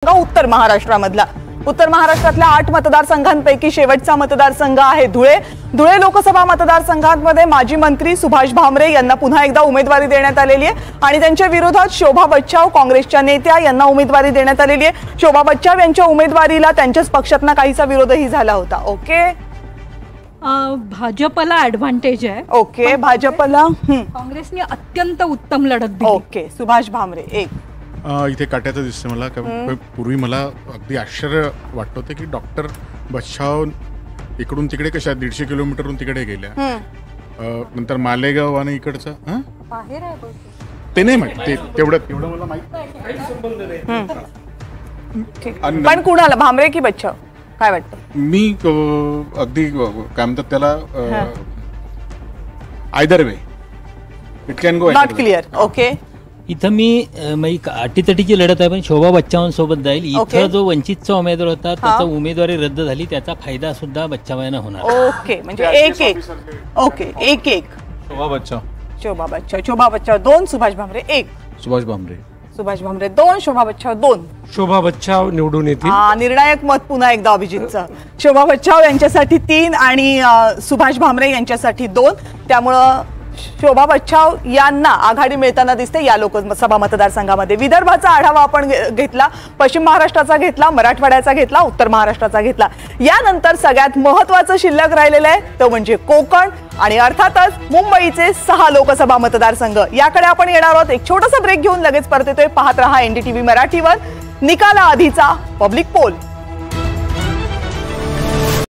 उत्तर महाराष्ट्रामधला उत्तर महाराष्ट्रातल्या 8 मतदारसंघांपैकी शेवटचा मतदारसंघ आहे धुळे। धुळे लोकसभा मतदारसंघामध्ये माजी मंत्री सुभाष भामरे यांना पुन्हा एकदा उमेदवारी देण्यात आलेली आहे आणि त्यांच्या विरोधात शोभा बच्चाव काँग्रेसच्या नेत्या यांना उमेदवारी देण्यात आलेली आहे। शोभा बच्चाव यांच्या उमेदवारीला त्यांच्याच पक्षातून काहीसा विरोधही झाला होता। ओके, भाजपला ॲडव्हान्टेज आहे। ओके, भाजपला काँग्रेसने अत्यंत उत्तम लढत दिली। ओके, सुभाष भामरे एक इथे काट्याचं दिसतं मला। पूर्वी मला अगदी आश्चर्य वाटत होतं की डॉक्टर बच्चाव इकडून तिकडे कशा 150 किलोमीटरहून तिकडे गेल्या, नंतर मालेगाव आणि इकडचं ते नाही माहिती, तेवढं मला माहिती नाही। पण कुणाला, भामरे की बच्चाव, काय वाटतं? मी अगदी काय म्हणतात त्याला, either way it can go, not clear. Okay, इथं मी अटीतटीची लढत आहे, पण शोभा बच्चावांसोबत जाईल। इथं जो वंचितचा उमेदवार होता त्याचा उमेदवारी रद्द झाली, त्याचा फायदा सुद्धा बच्चावांना होणार। ओके, म्हणजे एक एक। ओके, एक एक। शोभा बच्चाव, शोभा बच्चाव, शोभा बच्चाव 2, सुभाष भामरे 1। सुभाष भामरे, सुभाष भामरे 2, शोभा बच्चाव 2। शोभा बच्चाव निवडून येतील। निर्णायक मत पुन्हा एकदा अभिजितचं। शोभा बच्चाव यांच्यासाठी 3 आणि सुभाष भामरे यांच्यासाठी 2। त्यामुळं शोभा बच्चाव यांना आघाडी मिळताना दिसते या लोकसभा मतदारसंघामध्ये। विदर्भाचा आढावा आपण घेतला, पश्चिम महाराष्ट्राचा घेतला, मराठवाड्याचा घेतला, उत्तर महाराष्ट्राचा घेतला। यानंतर सगळ्यात महत्त्वाचं शिल्लक राहिलेलं आहे तो म्हणजे कोकण आणि अर्थातच मुंबईचे 6 लोकसभा मतदारसंघ। याकडे आपण येणार आहोत। एक छोटासा ब्रेक घेऊन लगेच परत येतोय। पाहत रहा NDTV मराठीवर निकाला आधीचा पब्लिक पोल।